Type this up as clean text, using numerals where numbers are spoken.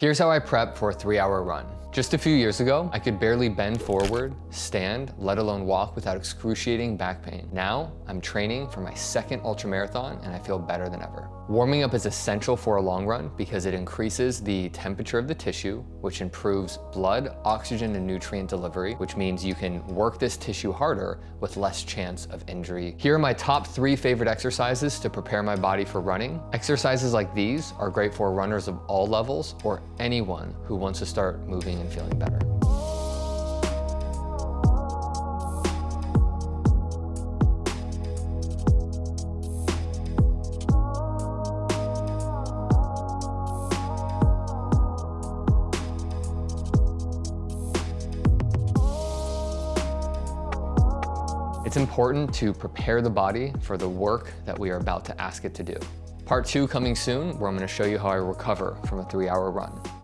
Here's how I prep for a 3-hour run. Just a few years ago, I could barely bend forward, stand, let alone walk without excruciating back pain. Now, I'm training for my second ultramarathon and I feel better than ever. Warming up is essential for a long run because it increases the temperature of the tissue, which improves blood, oxygen, and nutrient delivery, which means you can work this tissue harder with less chance of injury. Here are my top 3 favorite exercises to prepare my body for running. Exercises like these are great for runners of all levels or anyone who wants to start moving and feeling better. It's important to prepare the body for the work that we are about to ask it to do. Part 2 coming soon, where I'm going to show you how I recover from a 3-hour run.